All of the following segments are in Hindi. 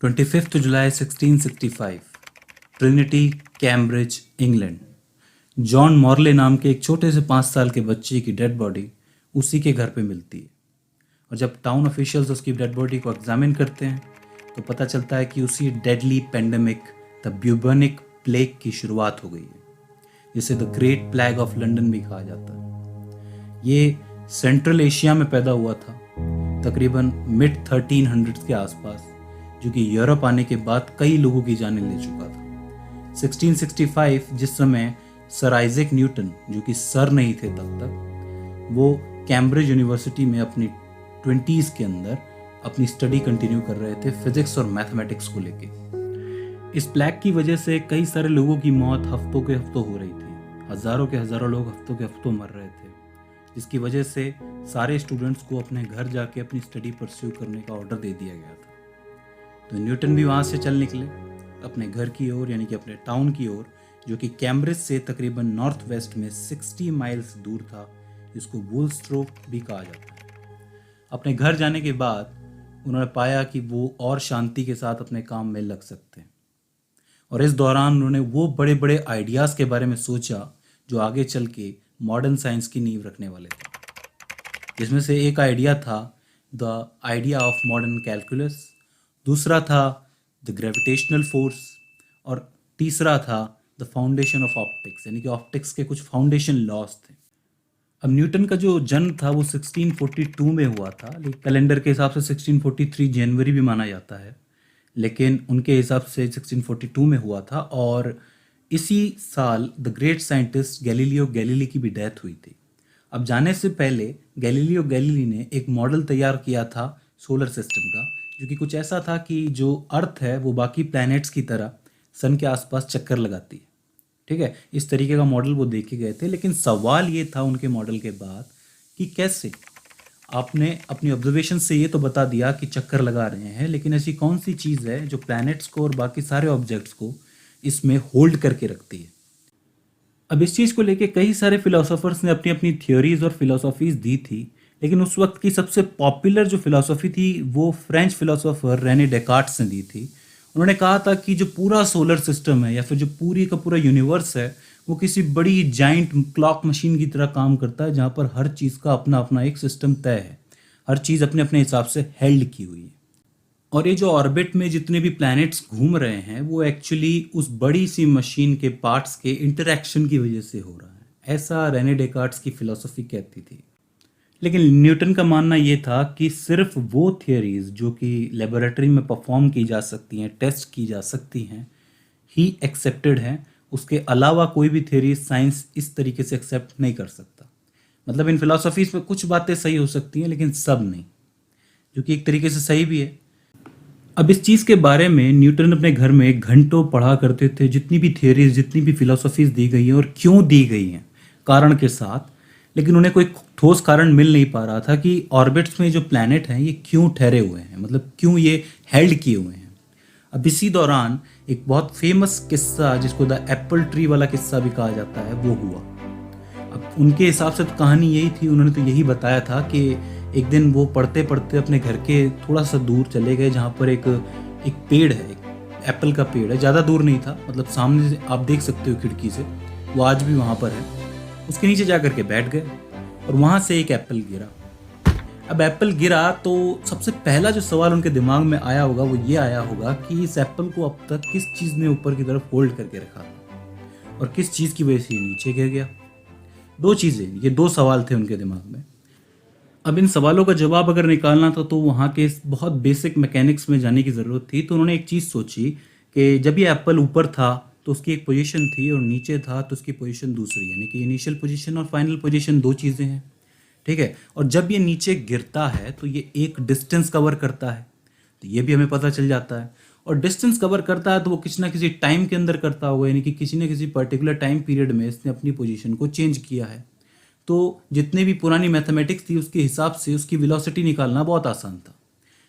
25 जुलाई 1665 Trinity, Cambridge, England. John Morley नाम के एक छोटे से 5 साल के बच्चे की डेड बॉडी उसी के घर पे मिलती है। और जब टाउन ऑफिशियल्स उसकी डेड बॉडी को एग्जामिन करते हैं तो पता चलता है कि उसी डेडली पेंडेमिक द ब्यूबनिक प्लेग की शुरुआत हो गई है, जिसे the great plague of London भी कहा जाता है। ये सेंट्रल एशिया में पैदा हुआ था, तकरीबन मिड 1300 के आसपास, जो कि यूरोप आने के बाद कई लोगों की जानें ले चुका था। 1665 जिस समय सर आइजैक न्यूटन, जो कि सर नहीं थे तब तक, वो कैम्ब्रिज यूनिवर्सिटी में अपनी 20s के अंदर अपनी स्टडी कंटिन्यू कर रहे थे फिजिक्स और मैथमेटिक्स को लेके। इस प्लेग की वजह से कई सारे लोगों की मौत हफ्तों के हफ्तों हो रही थी। हजारों के हजारों लोग हफ्तों के हफ्तों मर रहे थे, जिसकी वजह से सारे स्टूडेंट्स को अपने घर जाके अपनी स्टडी परस्यू करने का ऑर्डर दे दिया गया था। तो न्यूटन भी वहाँ से चल निकले अपने घर की ओर, यानी कि अपने टाउन की ओर, जो कि कैम्ब्रिज से तकरीबन नॉर्थ वेस्ट में 60 माइल्स दूर था, जिसको वुलस्ट्रोक भी कहा जाता है। अपने घर जाने के बाद उन्होंने पाया कि वो और शांति के साथ अपने काम में लग सकते हैं, और इस दौरान उन्होंने वो बड़े बड़े आइडियाज़ के बारे में सोचा जो आगे चल के मॉडर्न साइंस की नींव रखने वाले थे। जिसमें से एक आइडिया था the idea of modern calculus, दूसरा था द ग्रेविटेशनल फोर्स, और तीसरा था द फाउंडेशन ऑफ ऑप्टिक्स, यानी कि ऑप्टिक्स के कुछ फाउंडेशन लॉज थे। अब न्यूटन का जो जन्म था वो 1642 में हुआ था, लेकिन कैलेंडर के हिसाब से 1643 जनवरी भी माना जाता है, लेकिन उनके हिसाब से 1642 में हुआ था। और इसी साल the great scientist Galileo Galilei की भी डेथ हुई थी। अब जाने से पहले गैलीलियो गैलीली ने एक मॉडल तैयार किया था सोलर सिस्टम का, जो कि कुछ ऐसा था कि जो अर्थ है वो बाकी प्लैनेट्स की तरह सन के आसपास चक्कर लगाती है। ठीक है, इस तरीके का मॉडल वो देखे गए थे। लेकिन सवाल ये था उनके मॉडल के बाद कि कैसे आपने अपनी ऑब्जर्वेशन से ये तो बता दिया कि चक्कर लगा रहे हैं, लेकिन ऐसी कौन सी चीज़ है जो प्लैनेट्स को और बाकी सारे ऑब्जेक्ट्स को इसमें होल्ड करके रखती है। अब इस चीज़ को लेके कई सारे फिलोसोफर्स ने अपनी अपनी थियोरीज और फिलोसॉफीज दी थी, लेकिन उस वक्त की सबसे पॉपुलर जो फिलोसॉफी थी वो फ्रेंच फिलोसोफर रेने डेकार्ट्स ने दी थी। उन्होंने कहा था कि जो पूरा सोलर सिस्टम है या फिर जो पूरी का पूरा यूनिवर्स है वो किसी बड़ी जाइंट क्लॉक मशीन की तरह काम करता है, जहाँ पर हर चीज़ का अपना अपना एक सिस्टम तय है, हर चीज़ अपने अपने हिसाब से हेल्ड की हुई है। और ये जो ऑर्बिट में जितने भी प्लैनेट्स घूम रहे हैं वो एक्चुअली उस बड़ी सी मशीन के पार्ट्स के इंटरेक्शन की वजह से हो रहा है, ऐसा रेने डेकार्ट्स की फिलॉसफी कहती थी। लेकिन न्यूटन का मानना ये था कि सिर्फ वो थियरीज जो कि लेबोरेटरी में परफॉर्म की जा सकती हैं, टेस्ट की जा सकती हैं, ही एक्सेप्टेड हैं। उसके अलावा कोई भी थियरी साइंस इस तरीके से एक्सेप्ट नहीं कर सकता। मतलब इन फिलॉसफीज में कुछ बातें सही हो सकती हैं लेकिन सब नहीं, जो कि एक तरीके से सही भी है। अब इस चीज़ के बारे में न्यूटन अपने घर में घंटों पढ़ा करते थे, जितनी भी थियरीज, जितनी भी फिलोसफीज दी गई हैं और क्यों दी गई हैं कारण के साथ। लेकिन उन्हें कोई ठोस कारण मिल नहीं पा रहा था कि ऑर्बिट्स में जो प्लैनेट हैं ये क्यों ठहरे हुए हैं, मतलब क्यों ये हेल्ड किए हुए हैं। अब इसी दौरान एक बहुत फेमस किस्सा जिसको द एप्पल ट्री वाला किस्सा भी कहा जाता है वो हुआ। अब उनके हिसाब से तो कहानी यही थी, उन्होंने तो यही बताया था कि एक दिन वो पढ़ते पढ़ते अपने घर के थोड़ा सा दूर चले गए, जहाँ पर एक एक पेड़ है, एक एप्पल का पेड़ है। ज़्यादा दूर नहीं था, मतलब सामने से आप देख सकते हो खिड़की से, वो आज भी वहाँ पर है। उसके नीचे जा कर के बैठ गए और वहाँ से एक एप्पल गिरा। अब एप्पल गिरा तो सबसे पहला जो सवाल उनके दिमाग में आया होगा वो ये आया होगा कि इस एप्पल को अब तक किस चीज़ ने ऊपर की तरफ होल्ड करके रखा था और किस चीज़ की वजह से ये नीचे गिर गया। दो चीज़ें, ये दो सवाल थे उनके दिमाग में। अब इन सवालों का जवाब अगर निकालना था तो वहाँ के बहुत बेसिक मैकेनिक्स में जाने की ज़रूरत थी। तो उन्होंने एक चीज़ सोची कि जब ये एप्पल ऊपर था तो उसकी एक पोजीशन थी और नीचे था तो उसकी पोजीशन दूसरी, यानी कि इनिशियल पोजीशन और फाइनल पोजीशन दो चीज़ें हैं। ठीक है, और जब ये नीचे गिरता है तो ये एक डिस्टेंस कवर करता है, तो ये भी हमें पता चल जाता है। और डिस्टेंस कवर करता है तो वो किसी ना किसी टाइम के अंदर करता होगा, यानी कि किसी न किसी पर्टिकुलर टाइम पीरियड में इसने अपनी पोजीशन को चेंज किया है। तो जितने भी पुरानी मैथमेटिक्स थी उसके हिसाब से उसकी वेलोसिटी निकालना बहुत आसान था।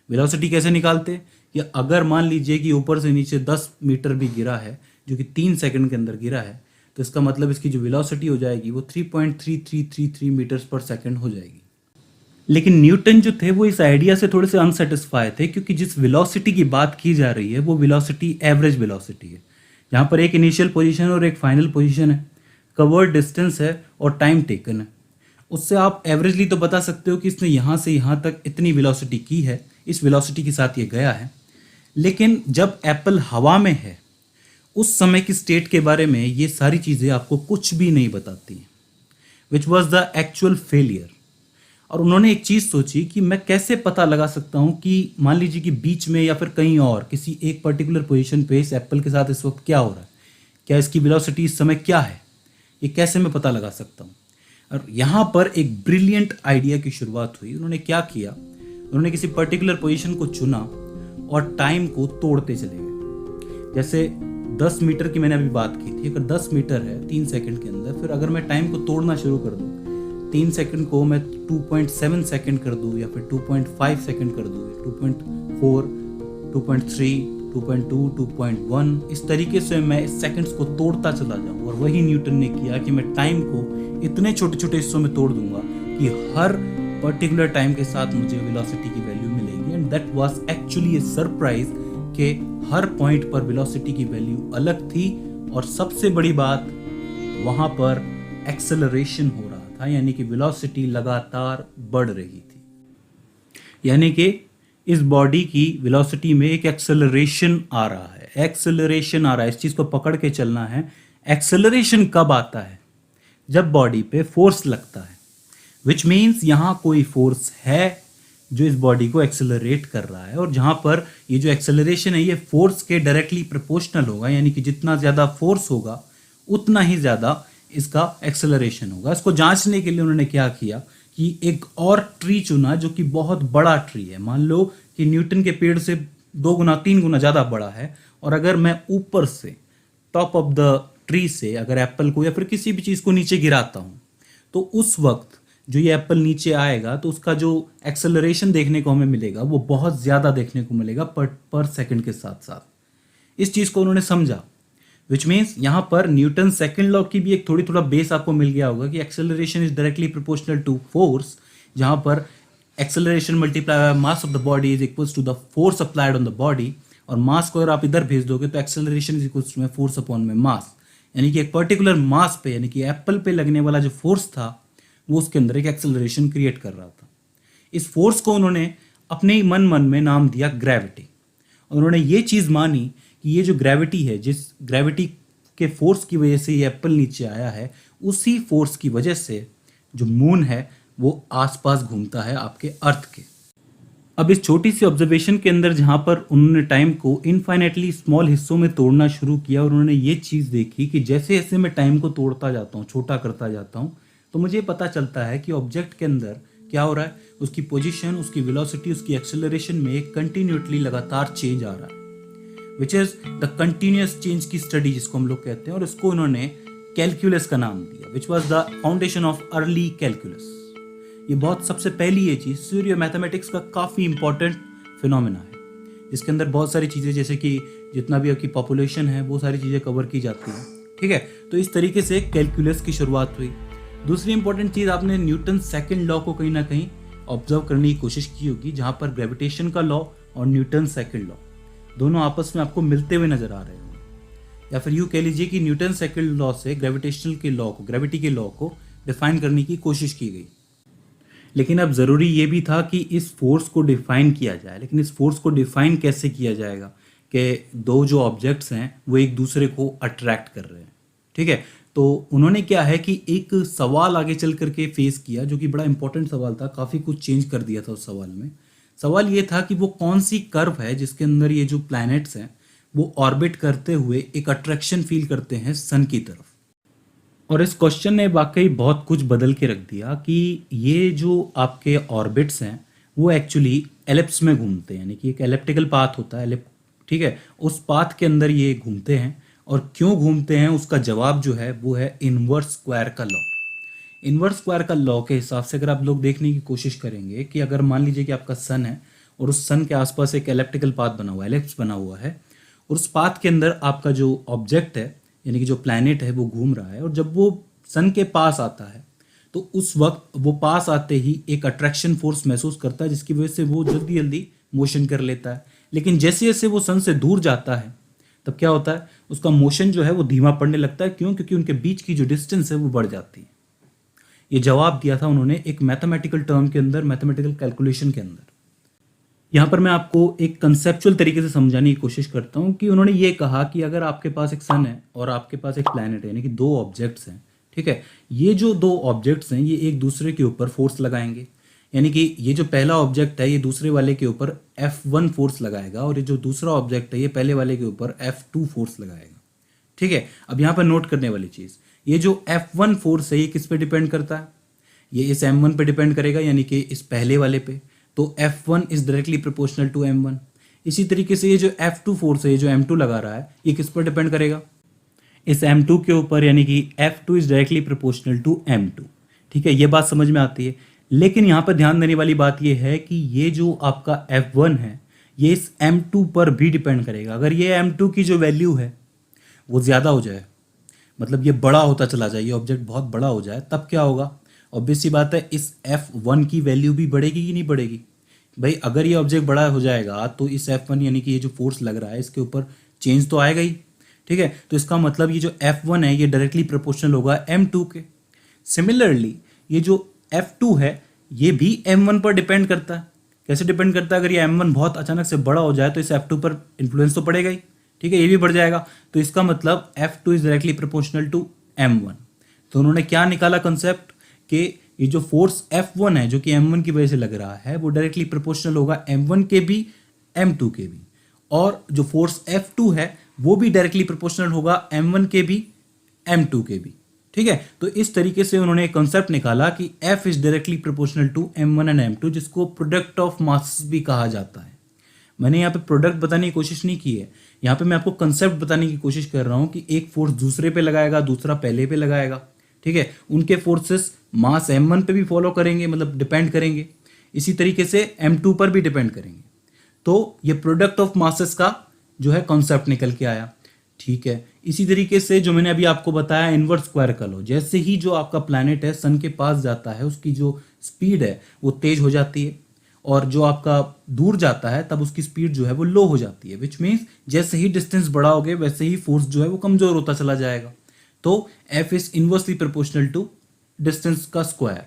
वेलोसिटी कैसे निकालते कि अगर मान लीजिए कि ऊपर से नीचे 10 मीटर भी गिरा है, जो कि 3 सेकंड के अंदर गिरा है, तो इसका मतलब इसकी जो वेलोसिटी हो जाएगी वो 3.3333 मीटर्स पर सेकंड हो जाएगी। लेकिन न्यूटन जो थे वो इस आइडिया से थोड़े से अनसेटिस्फाई थे, क्योंकि जिस वेलोसिटी की बात की जा रही है वो वेलोसिटी एवरेज वेलोसिटी है, जहाँ पर एक इनिशियल पोजीशन और एक फाइनल पोजीशन है, कवर्ड डिस्टेंस है और टाइम टेकन है। उससे आप एवरेजली तो बता सकते हो कि इसने यहाँ से यहाँ तक इतनी वेलोसिटी की है, इस वेलोसिटी के साथ ये गया है। लेकिन जब एप्पल हवा में है उस समय की स्टेट के बारे में ये सारी चीज़ें आपको कुछ भी नहीं बताती हैं, which was the actual failure. और उन्होंने एक चीज़ सोची कि मैं कैसे पता लगा सकता हूँ कि मान लीजिए कि बीच में या फिर कहीं और किसी एक पर्टिकुलर पोजीशन पे इस एप्पल के साथ इस वक्त क्या हो रहा है, क्या इसकी वेलोसिटी इस समय क्या है, ये कैसे मैं पता लगा सकता हूँ। और यहाँ पर एक ब्रिलियंट आइडिया की शुरुआत हुई। उन्होंने क्या किया, उन्होंने किसी पर्टिकुलर पोजीशन को चुना और टाइम को तोड़ते चले गए। जैसे 10 मीटर की मैंने अभी बात की थी, अगर 10 मीटर है 3 सेकंड के अंदर, फिर अगर मैं टाइम को तोड़ना शुरू कर दूँ, 3 सेकंड को मैं 2.7 सेकंड कर दूँ या फिर 2.5 सेकंड कर दूँ, 2.4, 2.3, 2.2, 2.1, इस तरीके से मैं सेकंड्स को तोड़ता चला जाऊँ। और वही न्यूटन ने किया कि मैं टाइम को इतने छोटे छोटे हिस्सों में तोड़ दूंगा कि हर पर्टिकुलर टाइम के साथ मुझे वेलोसिटी की वैल्यू मिलेगी। And that was actually A surprise कि हर पॉइंट पर वेलोसिटी की वैल्यू अलग थी। और सबसे बड़ी बात, वहाँ पर एक्सेलरेशन हो रहा था, यानी कि वेलोसिटी लगातार बढ़ रही थी। यानी कि इस बॉडी की वेलोसिटी में एक एक्सेलरेशन आ रहा है, एक्सेलरेशन आ रहा है। इस चीज़ को पकड़ के चलना है। एक्सेलरेशन कब आता है? जब बॉडी पे फोर्स लगता है, विच मीन्स यहाँ कोई फोर्स है जो इस बॉडी को एक्सेलरेट कर रहा है। और जहाँ पर ये जो एक्सेलरेशन है ये फोर्स के डायरेक्टली प्रोपोर्शनल होगा, यानी कि जितना ज़्यादा फोर्स होगा उतना ही ज़्यादा इसका एक्सेलरेशन होगा। इसको जांचने के लिए उन्होंने क्या किया कि एक और ट्री चुना जो कि बहुत बड़ा ट्री है। मान लो कि न्यूटन के पेड़ से 2 गुना 3 गुना ज़्यादा बड़ा है, और अगर मैं ऊपर से टॉप ऑफ द ट्री से अगर एप्पल को या फिर किसी भी चीज़ को नीचे गिराता हूँ, तो उस वक्त जो ये एप्पल नीचे आएगा तो उसका जो एक्सेलरेशन देखने को हमें मिलेगा वो बहुत ज़्यादा देखने को मिलेगा पर सेकंड के साथ साथ। इस चीज़ को उन्होंने समझा, विच मीन्स यहाँ पर न्यूटन सेकंड लॉ की भी एक थोड़ा बेस आपको मिल गया होगा कि acceleration is directly proportional to force, जहाँ पर acceleration multiply by mass of the body is equals to the force applied on the body. और मास को अगर आप इधर भेज दोगे तो acceleration is equals to force upon में मास, यानी कि एक पर्टिकुलर मास पे, यानी कि एप्पल पे लगने वाला जो फोर्स था वो उसके अंदर एक एक्सेलरेशन क्रिएट कर रहा था। इस फोर्स को उन्होंने अपने ही मन में नाम दिया ग्रेविटी। उन्होंने ये चीज़ मानी कि ये जो ग्रेविटी है, जिस ग्रेविटी के फोर्स की वजह से ये एप्पल नीचे आया है, उसी फोर्स की वजह से जो मून है वो आसपास घूमता है आपके अर्थ के। अब इस छोटी सी ऑब्जर्वेशन के अंदर जहाँ पर उन्होंने टाइम को इनफाइनेटली स्मॉल हिस्सों में तोड़ना शुरू किया, और उन्होंने ये चीज़ देखी कि जैसे जैसे मैं टाइम को तोड़ता जाता हूँ, छोटा करता जाता हूँ, तो मुझे पता चलता है कि ऑब्जेक्ट के अंदर क्या हो रहा है, उसकी पोजीशन, उसकी वेलोसिटी, उसकी एक्सेलरेशन में एक कंटिन्यूटली लगातार चेंज आ रहा है, which is the continuous change की स्टडी जिसको हम लोग कहते हैं। और इसको उन्होंने कैलकुलस का नाम दिया, which was the foundation of early calculus. ये बहुत सबसे पहली ये चीज़ सूर्य मैथमेटिक्स का काफ़ी इंपॉर्टेंट फिनोमेना है, जिसके अंदर बहुत सारी चीज़ें जैसे कि जितना भी आपकी पॉपुलेशन है वो सारी चीज़ें कवर की जाती हैं। ठीक है, तो इस तरीके से कैलकुलस की शुरुआत हुई। दूसरी इंपॉर्टेंट चीज़, आपने न्यूटन सेकंड लॉ को कहीं ना कहीं ऑब्जर्व करने की कोशिश की होगी, जहाँ पर ग्रेविटेशन का लॉ और न्यूटन सेकंड लॉ दोनों आपस में आपको मिलते हुए नजर आ रहे होंगे। या फिर यूँ कह लीजिए कि न्यूटन सेकंड लॉ से ग्रेविटेशनल के लॉ को, ग्रेविटी के लॉ को डिफाइन करने की कोशिश की गई। लेकिन अब ज़रूरी ये भी था कि इस फोर्स को डिफाइन किया जाए। लेकिन इस फोर्स को डिफाइन कैसे किया जाएगा कि दो जो ऑब्जेक्ट्स हैं वो एक दूसरे को अट्रैक्ट कर रहे हैं। ठीक है, तो उन्होंने क्या है कि एक सवाल आगे चल करके फेस किया, जो कि बड़ा इंपॉर्टेंट सवाल था, काफ़ी कुछ चेंज कर दिया था उस सवाल में। सवाल ये था कि वो कौन सी कर्व है जिसके अंदर ये जो प्लैनेट्स हैं वो ऑर्बिट करते हुए एक अट्रैक्शन फील करते हैं सन की तरफ। और इस क्वेश्चन ने वाकई बहुत कुछ बदल के रख दिया कि ये जो आपके ऑर्बिट्स हैं वो एक्चुअली एलिप्स में घूमते हैं, यानी कि एक एलिप्टिकल पाथ होता है, ठीक है, उस पाथ के अंदर ये घूमते हैं। और क्यों घूमते हैं उसका जवाब जो है वो है इनवर्स स्क्वायर का लॉ। इनवर्स स्क्वायर का लॉ के हिसाब से अगर आप लोग देखने की कोशिश करेंगे कि अगर मान लीजिए कि आपका सन है और उस सन के आसपास एक एलिप्टिकल पाथ बना हुआ है, एलिप्स बना हुआ है, और उस पाथ के अंदर आपका जो ऑब्जेक्ट है यानी कि जो प्लैनेट है वो घूम रहा है, और जब वो सन के पास आता है तो उस वक्त वो पास आते ही एक अट्रैक्शन फोर्स महसूस करता है, जिसकी वजह से वो जल्दी जल्दी मोशन कर लेता है। लेकिन जैसे जैसे वो सन से दूर जाता है तब क्या होता है, उसका मोशन जो है वो धीमा पड़ने लगता है। क्यों? क्योंकि उनके बीच की जो डिस्टेंस है वो बढ़ जाती है। ये जवाब दिया था उन्होंने एक मैथमेटिकल टर्म के अंदर, मैथमेटिकल कैलकुलेशन के अंदर। यहाँ पर मैं आपको एक कंसेप्चुअल तरीके से समझाने की कोशिश करता हूँ कि उन्होंने ये कहा कि अगर आपके पास एक सन है और आपके पास एक प्लैनेट है, यानी कि दो ऑब्जेक्ट्स हैं, ठीक है, ये जो दो ऑब्जेक्ट्स हैं ये एक दूसरे के ऊपर फोर्स लगाएंगे। यानी कि ये जो पहला ऑब्जेक्ट है ये दूसरे वाले के ऊपर F1 फोर्स लगाएगा, और ये जो दूसरा ऑब्जेक्ट है ये पहले वाले के ऊपर F2 फोर्स लगाएगा। ठीक है, अब यहाँ पर नोट करने वाली चीज़, ये जो F1 फोर्स है ये किस पे डिपेंड करता है? ये इस M1 पे डिपेंड करेगा, यानी कि इस पहले वाले पे। तो F1 is directly proportional to M1। इसी तरीके से ये जो F2 फोर्स है, ये जो M2 लगा रहा है, ये किस पर डिपेंड करेगा? इस M2 के ऊपर, यानी कि F2 is directly proportional to M2। ठीक है, ये बात समझ में आती है। लेकिन यहाँ पर ध्यान देने वाली बात ये है कि ये जो आपका F1 है ये इस M2 पर भी डिपेंड करेगा। अगर ये M2 की जो वैल्यू है वो ज़्यादा हो जाए, मतलब ये बड़ा होता चला जाए, ये ऑब्जेक्ट बहुत बड़ा हो जाए, तब क्या होगा? ऑब्वियस सी बात है, इस F1 की वैल्यू भी बढ़ेगी कि नहीं बढ़ेगी? भाई अगर ये ऑब्जेक्ट बड़ा हो जाएगा तो इस F1 यानी कि ये जो फोर्स लग रहा है इसके ऊपर चेंज तो आएगा ही। ठीक है, तो इसका मतलब ये जो F1 है ये डायरेक्टली प्रोपोर्शनल होगा M2 के। सिमिलरली ये जो F2 है ये भी M1 पर डिपेंड करता है। कैसे डिपेंड करता है? अगर ये M1 बहुत अचानक से बड़ा हो जाए तो इस F2 पर इन्फ्लुएंस तो पड़ेगा ही। ठीक है, ये भी बढ़ जाएगा, तो इसका मतलब F2 is directly proportional to M1। तो उन्होंने क्या निकाला कंसेप्ट कि ये जो फोर्स F1 है जो कि M1 की वजह से लग रहा है वो डायरेक्टली प्रोपोर्शनल होगा M1 के भी, M2 के भी, और जो फोर्स F2 है वो भी डायरेक्टली प्रोपोर्शनल होगा M1 के भी, M2 के भी। ठीक है, तो इस तरीके से उन्होंने एक कॉन्सेप्ट निकाला कि F is directly proportional to M1 and M2, जिसको प्रोडक्ट ऑफ मास भी कहा जाता है। मैंने यहाँ पे प्रोडक्ट बताने की कोशिश नहीं की है, यहाँ पे मैं आपको कंसेप्ट बताने की कोशिश कर रहा हूँ कि एक फोर्स दूसरे पे लगाएगा, दूसरा पहले पे लगाएगा। ठीक है, उनके फोर्सेस मास M1 पे भी फॉलो करेंगे, मतलब डिपेंड करेंगे, इसी तरीके से M2 पर भी डिपेंड करेंगे। तो ये प्रोडक्ट ऑफ मासेस का जो है कॉन्सेप्ट निकल के आया। ठीक है, इसी तरीके से जो मैंने अभी आपको बताया इनवर्स स्क्वायर का लॉ, जैसे ही जो आपका प्लैनेट है सन के पास जाता है उसकी जो स्पीड है वो तेज हो जाती है, और जो आपका दूर जाता है तब उसकी स्पीड जो है वो लो हो जाती है। विच मीन्स जैसे ही डिस्टेंस बढ़ाओगे वैसे ही फोर्स जो है वो कमजोर होता चला जाएगा। तो F is inversely proportional to distance का स्क्वायर।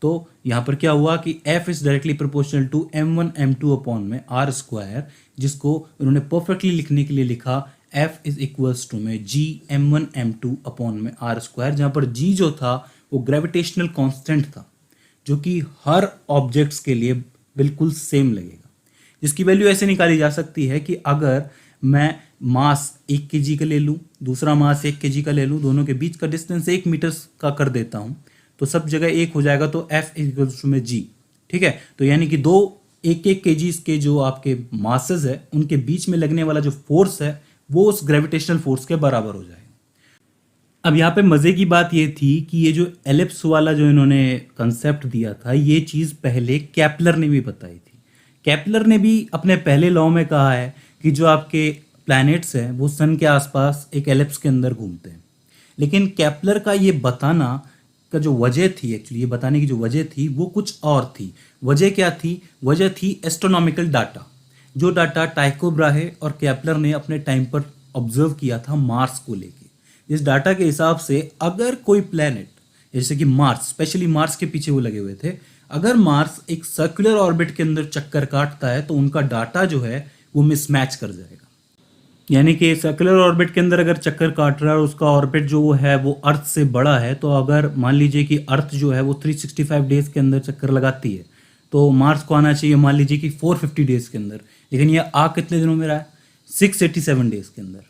तो यहाँ पर क्या हुआ कि F is directly proportional to M1 M2 upon में R स्क्वायर, जिसको उन्होंने परफेक्टली लिखने के लिए लिखा F इज इक्वल्स टू में G M1 M2 अपॉन में R स्क्वायर, जहाँ पर G जो था वो ग्रेविटेशनल कांस्टेंट था जो कि हर ऑब्जेक्ट्स के लिए बिल्कुल सेम लगेगा, जिसकी वैल्यू ऐसे निकाली जा सकती है कि अगर मैं मास 1 kg का ले लूँ, दूसरा मास 1 kg का ले लूँ, दोनों के बीच का डिस्टेंस 1 मीटर का कर देता हूँ, तो सब जगह 1 हो जाएगा, तो F इक्वल्स टू में G। ठीक है, तो यानी कि दो 1-1 kg के जो आपके मासेस है उनके बीच में लगने वाला जो फोर्स है वो उस ग्रेविटेशनल फोर्स के बराबर हो जाएगा। अब यहाँ पे मज़े की बात ये थी कि ये जो एलिप्स वाला जो इन्होंने कंसेप्ट दिया था ये चीज़ पहले केपलर ने भी बताई थी। केपलर ने भी अपने पहले लॉ में कहा है कि जो आपके प्लैनेट्स हैं वो सन के आसपास एक एलिप्स के अंदर घूमते हैं। लेकिन केपलर का ये बताना का जो वजह थी, एक्चुअली ये बताने की जो वजह थी वो कुछ और थी। वजह क्या थी? वजह थी एस्ट्रोनॉमिकल डाटा, जो डाटा टाइको ब्राहे और केपलर ने अपने टाइम पर ऑब्जर्व किया था मार्स को लेके। इस डाटा के हिसाब से अगर कोई प्लेनेट जैसे कि मार्स, स्पेशली मार्स के पीछे वो लगे हुए थे, अगर मार्स एक सर्कुलर ऑर्बिट के अंदर चक्कर काटता है तो उनका डाटा जो है वो मिसमैच कर जाएगा। यानी कि सर्कुलर ऑर्बिट के अंदर अगर चक्कर काट रहा है और उसका ऑर्बिट जो है वो अर्थ से बड़ा है, तो अगर मान लीजिए कि अर्थ जो है वो 365 डेज के अंदर चक्कर लगाती है तो मार्स को आना चाहिए मान लीजिए कि 450 डेज के अंदर, लेकिन ये आ कितने दिनों में रहा है? 687 डेज के अंदर।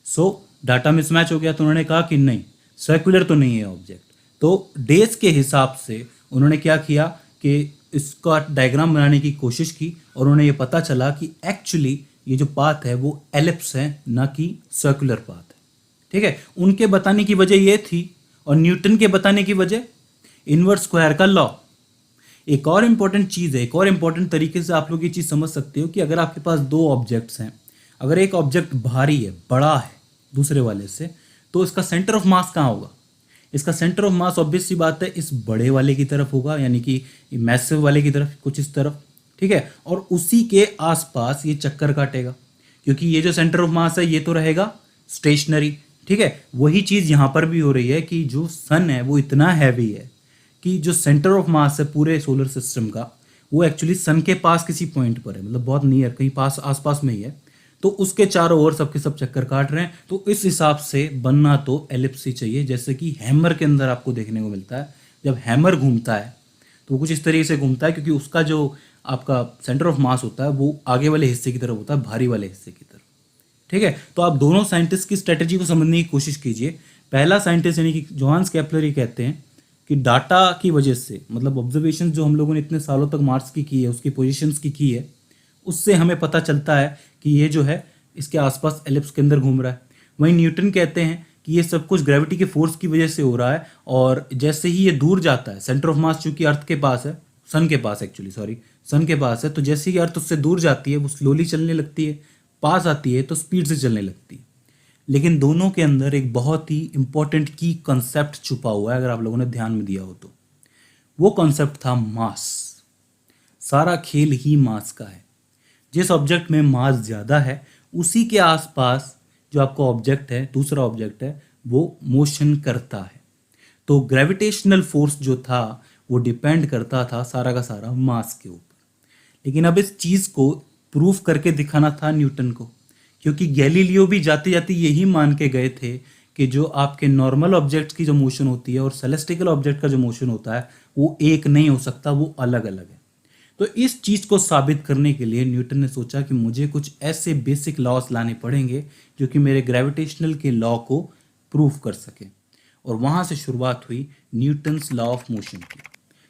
सो डाटा मिसमैच हो गया। तो उन्होंने कहा कि नहीं, सर्कुलर तो नहीं है ऑब्जेक्ट। तो डेज के हिसाब से उन्होंने क्या किया कि इसका डायग्राम बनाने की कोशिश की, और उन्हें ये पता चला कि एक्चुअली ये जो पाथ है वो एलिप्स है, ना कि सर्कुलर पाथ है। ठीक है, उनके बताने की वजह ये थी, और न्यूटन के बताने की वजह इनवर्स स्क्वायर का लॉ। एक और इंपॉर्टेंट चीज़ है, एक और इंपॉर्टेंट तरीके से आप लोग ये चीज़ समझ सकते हो कि अगर आपके पास दो ऑब्जेक्ट्स हैं, अगर एक ऑब्जेक्ट भारी है, बड़ा है दूसरे वाले से, तो इसका सेंटर ऑफ मास कहाँ होगा? इसका सेंटर ऑफ मास ऑब्वियस सी बात है इस बड़े वाले की तरफ होगा, यानी कि मैसिव वाले की तरफ, कुछ इस तरफ, ठीक है। और उसी के आसपास ये चक्कर काटेगा, क्योंकि ये जो सेंटर ऑफ मास है ये तो रहेगा स्टेशनरी, ठीक है। वही चीज़ यहाँ पर भी हो रही है कि जो सन है वो इतना हैवी है कि जो सेंटर ऑफ मास है पूरे सोलर सिस्टम का वो एक्चुअली सन के पास किसी पॉइंट पर है, मतलब बहुत नियर, कहीं पास आसपास में ही है। तो उसके चारों ओर सबके सब चक्कर काट रहे हैं। तो इस हिसाब से बनना तो एलिप्स ही चाहिए, जैसे कि हैमर के अंदर आपको देखने को मिलता है। जब हैमर घूमता है तो वो कुछ इस तरीके से घूमता है, क्योंकि उसका जो आपका सेंटर ऑफ मास होता है वो आगे वाले हिस्से की तरफ होता है, भारी वाले हिस्से की तरफ, ठीक है। तो आप दोनों साइंटिस्ट की स्ट्रेटेजी को समझने की कोशिश कीजिए। पहला साइंटिस्ट यानी कि जोहान्स केपलर ये कहते हैं कि डाटा की वजह से, मतलब ऑब्जर्वेशन जो हम लोगों ने इतने सालों तक मार्स की है, उसकी पोजीशंस की है, उससे हमें पता चलता है कि ये जो है इसके आसपास एलिप्स के अंदर घूम रहा है। वहीं न्यूटन कहते हैं कि ये सब कुछ ग्रेविटी के फोर्स की वजह से हो रहा है, और जैसे ही ये दूर जाता है, सेंटर ऑफ मास चूंकि अर्थ के पास है, सन के पास एक्चुअली, सॉरी, सन के पास है, तो जैसे ही अर्थ उससे दूर जाती है वो स्लोली चलने लगती है, पास आती है तो स्पीड से चलने लगती है। लेकिन दोनों के अंदर एक बहुत ही इंपॉर्टेंट की कंसेप्ट छुपा हुआ है, अगर आप लोगों ने ध्यान में दिया हो तो। वो कंसेप्ट था मास। सारा खेल ही मास का है। जिस ऑब्जेक्ट में मास ज़्यादा है उसी के आसपास जो आपका ऑब्जेक्ट है, दूसरा ऑब्जेक्ट है, वो मोशन करता है। तो ग्रेविटेशनल फोर्स जो था वो डिपेंड करता था सारा का सारा मास के ऊपर। लेकिन अब इस चीज़ को प्रूफ करके दिखाना था न्यूटन को, क्योंकि गैलीलियो भी जाते जाते यही मान के गए थे कि जो आपके नॉर्मल ऑब्जेक्ट्स की जो मोशन होती है और सेलेस्टिकल ऑब्जेक्ट का जो मोशन होता है वो एक नहीं हो सकता, वो अलग अलग है। तो इस चीज़ को साबित करने के लिए न्यूटन ने सोचा कि मुझे कुछ ऐसे बेसिक लॉस लाने पड़ेंगे जो कि मेरे ग्रेविटेशनल के लॉ को प्रूफ कर सके। और वहाँ से शुरुआत हुई न्यूटन्स लॉ ऑफ मोशन की।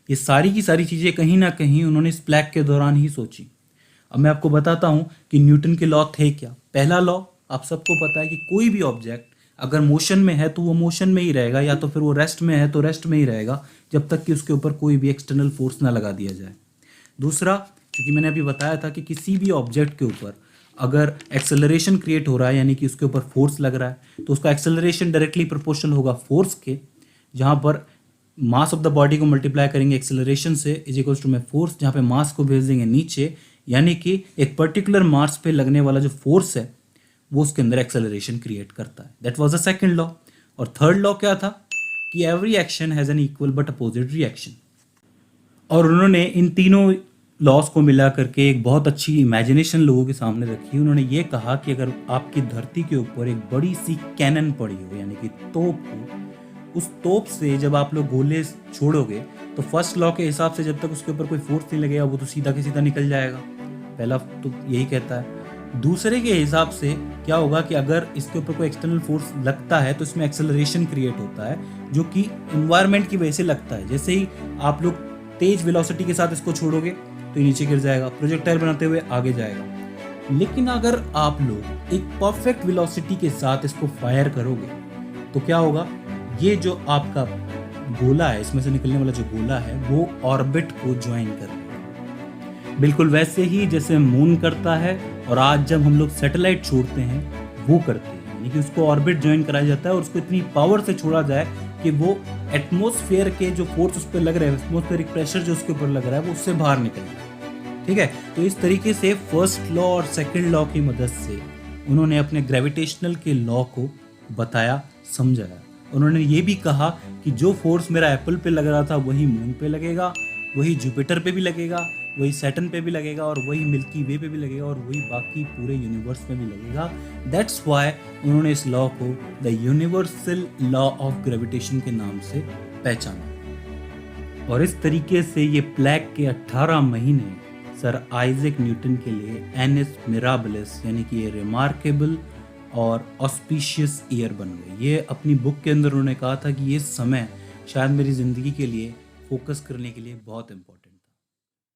ये सारी की सारी चीज़ें कहीं ना कहीं उन्होंने इस प्लैग के दौरान ही सोची। अब मैं आपको बताता हूँ कि न्यूटन के लॉ थे क्या। पहला लॉ आप सबको पता है कि कोई भी ऑब्जेक्ट अगर मोशन में है तो वो मोशन में ही रहेगा, या तो फिर वो रेस्ट में है तो रेस्ट में ही रहेगा, जब तक कि उसके ऊपर कोई भी एक्सटर्नल फोर्स ना लगा दिया जाए। दूसरा, क्योंकि मैंने अभी बताया था कि किसी भी ऑब्जेक्ट के ऊपर अगर एक्सेलरेशन क्रिएट हो रहा है, यानी कि उसके ऊपर फोर्स लग रहा है, तो उसका एक्सेलरेशन डायरेक्टली प्रोपोर्शनल होगा फोर्स के। जहाँ पर मास ऑफ द बॉडी को मल्टीप्लाई करेंगे एक्सेलरेशन से इज इक्वल्स टू में फोर्स, जहाँ पे मास को भेज देंगे नीचे, यानी कि एक पर्टिकुलर मास पे लगने वाला जो फोर्स है वो उसके अंदर एक्सेलरेशन क्रिएट करता है। That was the second law. और थर्ड लॉ क्या था कि every action has an equal but opposite reaction. और उन्होंने इन तीनों लॉस को मिला करके एक बहुत अच्छी इमेजिनेशन लोगों के सामने रखी। उन्होंने ये कहा कि अगर आपकी धरती के ऊपर एक बड़ी सी कैनन पड़ी हो, यानी कि तोप हो, उस तोप से जब आप लोग गोले छोड़ोगे तो फर्स्ट लॉ के हिसाब से जब तक उसके ऊपर कोई फोर्स नहीं लगेगा वो तो सीधा के सीधा निकल जाएगा। पहला तो यही कहता है। दूसरे के हिसाब से क्या होगा कि अगर इसके ऊपर कोई एक्सटर्नल फोर्स लगता है तो इसमें एक्सेलरेशन क्रिएट होता है, जो कि इन्वायरमेंट की वजह से लगता है। जैसे ही आप लोग तेज वेलोसिटी के साथ इसको छोड़ोगे तो ये नीचे गिर जाएगा, प्रोजेक्टाइल बनाते हुए आगे जाएगा। लेकिन अगर आप लोग एक परफेक्ट वेलोसिटी के साथ इसको फायर करोगे तो क्या होगा, ये जो आपका गोला है, इसमें से निकलने वाला जो गोला है वो ऑर्बिट को ज्वाइन करेगा, बिल्कुल वैसे ही जैसे मून करता है। और आज जब हम लोग सैटेलाइट छोड़ते हैं वो करते हैं, यानी कि उसको ऑर्बिट ज्वाइन कराया जाता है और उसको इतनी पावर से छोड़ा जाए कि वो एटमॉस्फेयर के जो फोर्स उस पर लग रहे हैं, एटमॉस्फेरिक प्रेशर जो उसके ऊपर लग रहा है वो उससे बाहर निकल जाए, ठीक है। तो इस तरीके से फर्स्ट लॉ और सेकंड लॉ की मदद से उन्होंने अपने ग्रेविटेशनल के लॉ को बताया, समझाया। उन्होंने ये भी कहा कि जो फोर्स मेरा एप्पल पे लग रहा था वही मून पे लगेगा, वही जुपिटर पे भी लगेगा, वही सैटर्न पे भी लगेगा, और वही मिल्की वे पे भी लगेगा, और वही बाकी पूरे यूनिवर्स में भी लगेगा। दैट्स व्हाई उन्होंने इस लॉ को the universal law of gravitation के नाम से पहचाना। और इस तरीके से ये प्लैग के 18 महीने सर आइजैक न्यूटन के लिए एनिस मिराबिलिस, यानी कि ये रिमार्केबल और ऑस्पिशियस ईयर बन गए। ये अपनी बुक के अंदर उन्होंने कहा था कि ये समय शायद मेरी ज़िंदगी के लिए फोकस करने के लिए बहुत इम्पोर्टेंट